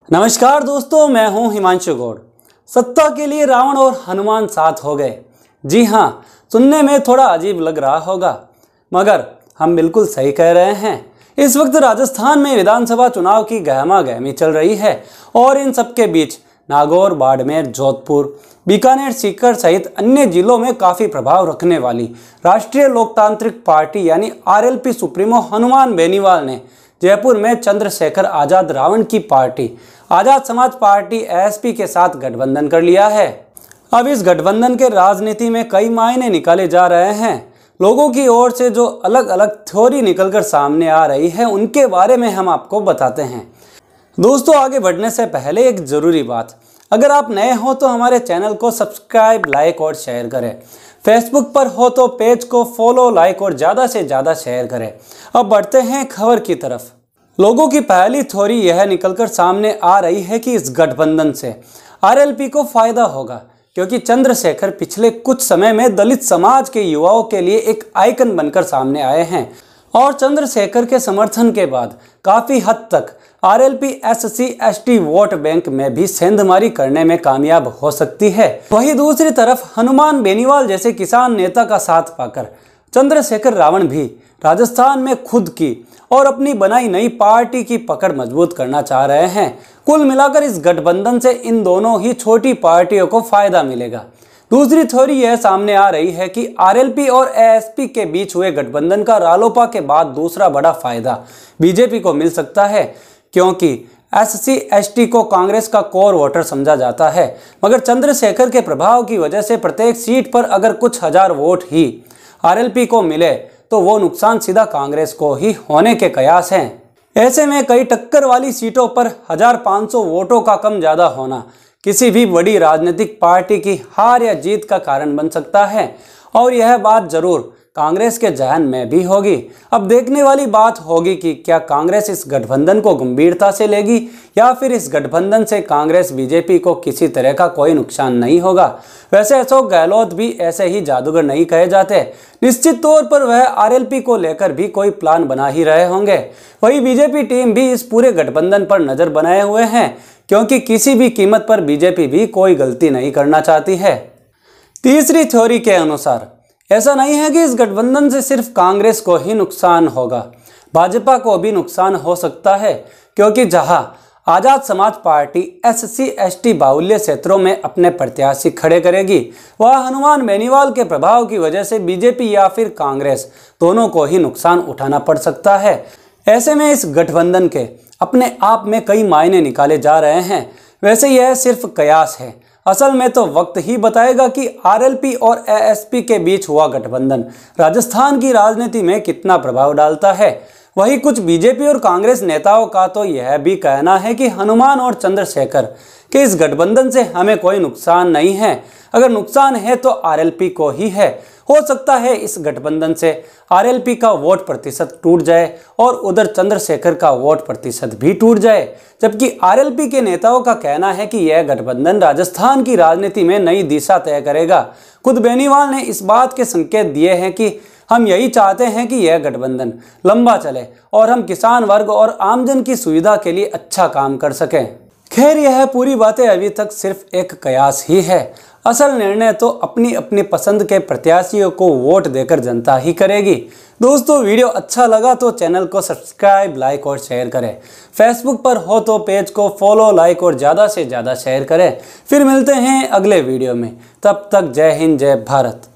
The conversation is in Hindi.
नमस्कार दोस्तों, मैं हूं हिमांशु गौड़। सत्ता के लिए रावण और हनुमान साथ हो गए। जी हां, सुनने में थोड़ा अजीब लग रहा होगा, मगर हम बिल्कुल सही कह रहे हैं। इस वक्त राजस्थान में विधानसभा चुनाव की गहमागहमी चल रही है और इन सबके बीच नागौर, बाड़मेर, जोधपुर, बीकानेर, सीकर सहित अन्य जिलों में काफी प्रभाव रखने वाली राष्ट्रीय लोकतांत्रिक पार्टी यानी आरएलपी सुप्रीमो हनुमान बेनीवाल ने जयपुर में चंद्रशेखर आजाद रावण की party Azad Samaj party ASP के साथ गठबंधन कर लिया है। अब इस गठबंधन के राजनीति में कई मायने निकाले जा रहे हैं। लोगों की ओर से जो अलग अलग थ्योरी निकलकर सामने आ रही है, उनके बारे में हम आपको बताते हैं। दोस्तों, आगे बढ़ने से पहले एक जरूरी बात, अगर आप नए हो तो हमारे चैनल को सब्सक्राइब, लाइक और शेयर करें। फेसबुक पर हो तो पेज को फॉलो, लाइक और ज़्यादा से ज़्यादा शेयर करें। अब बढ़ते हैं खबर की तरफ। लोगों की पहली थ्योरी यह निकलकर सामने आ रही है कि इस गठबंधन से आरएलपी को फायदा होगा, क्योंकि चंद्रशेखर पिछले कुछ समय में दलित समाज के युवाओं के लिए एक आइकन बनकर सामने आए हैं और चंद्रशेखर के समर्थन के बाद काफ़ी हद तक आरएलपी SC/ST वोट बैंक में भी सेंधमारी करने में कामयाब हो सकती है। वहीं दूसरी तरफ हनुमान बेनीवाल जैसे किसान नेता का साथ पाकर चंद्रशेखर रावण भी राजस्थान में खुद की और अपनी बनाई नई पार्टी की पकड़ मजबूत करना चाह रहे हैं। कुल मिलाकर इस गठबंधन से इन दोनों ही छोटी पार्टियों को फायदा मिलेगा। दूसरी थ्योरी यह सामने आ रही है कि आरएलपी और एएसपी के बीच हुए गठबंधन का रालोपा के बाद दूसरा बड़ा फायदा बीजेपी को मिल सकता है, क्योंकि SC/ST को कांग्रेस का कोर वोटर समझा जाता है, मगर चंद्रशेखर के प्रभाव की वजह से प्रत्येक सीट पर अगर कुछ हजार वोट ही आरएलपी को मिले तो वो नुकसान सीधा कांग्रेस को ही होने के कयास हैं। ऐसे में कई टक्कर वाली सीटों पर 1500 वोटों का कम ज्यादा होना किसी भी बड़ी राजनीतिक पार्टी की हार या जीत का कारण बन सकता है, और यह बात जरूर कांग्रेस के जहन में भी होगी। अब देखने वाली बात होगी कि क्या कांग्रेस इस गठबंधन को गंभीरता से लेगी या फिर इस गठबंधन से कांग्रेस बीजेपी को किसी तरह का कोई नुकसान नहीं होगा। वैसे अशोक गहलोत भी ऐसे ही जादूगर नहीं कहे जाते। निश्चित तौर पर वह आरएलपी को लेकर भी कोई प्लान बना ही रहे होंगे। वही बीजेपी टीम भी इस पूरे गठबंधन पर नजर बनाए हुए हैं, क्योंकि किसी भी कीमत पर बीजेपी भी कोई गलती नहीं करना चाहती है। तीसरी थ्योरी के अनुसार ऐसा नहीं है कि इस गठबंधन से सिर्फ कांग्रेस को ही नुकसान होगा, भाजपा को भी नुकसान हो सकता है, क्योंकि जहां आजाद समाज पार्टी SC/ST बाहुल्य क्षेत्रों में अपने प्रत्याशी खड़े करेगी, वह हनुमान बेनीवाल के प्रभाव की वजह से बीजेपी या फिर कांग्रेस दोनों को ही नुकसान उठाना पड़ सकता है। ऐसे में इस गठबंधन के अपने आप में कई मायने निकाले जा रहे हैं। वैसे यह सिर्फ कयास है, असल में तो वक्त ही बताएगा कि आरएलपी और एएसपी के बीच हुआ गठबंधन राजस्थान की राजनीति में कितना प्रभाव डालता है। वहीं कुछ बीजेपी और कांग्रेस नेताओं का तो यह भी कहना है कि हनुमान और चंद्रशेखर के इस गठबंधन से हमें कोई नुकसान नहीं है, अगर नुकसान है तो आरएलपी को ही है। हो सकता है इस गठबंधन से आरएलपी का वोट प्रतिशत टूट जाए और उधर चंद्रशेखर का वोट प्रतिशत भी टूट जाए, जबकि आरएलपी के नेताओं का कहना है कि यह गठबंधन राजस्थान की राजनीति में नई दिशा तय करेगा। खुद बेनीवाल ने इस बात के संकेत दिए हैं कि हम यही चाहते हैं कि यह गठबंधन लंबा चले और हम किसान वर्ग और आमजन की सुविधा के लिए अच्छा काम कर सकें। खैर, यह पूरी बातें अभी तक सिर्फ एक कयास ही है। असल निर्णय तो अपनी अपनी पसंद के प्रत्याशियों को वोट देकर जनता ही करेगी। दोस्तों, वीडियो अच्छा लगा तो चैनल को सब्सक्राइब, लाइक और शेयर करें। फेसबुक पर हो तो पेज को फॉलो, लाइक और ज़्यादा से ज़्यादा शेयर करें। फिर मिलते हैं अगले वीडियो में। तब तक जय हिंद, जय भारत।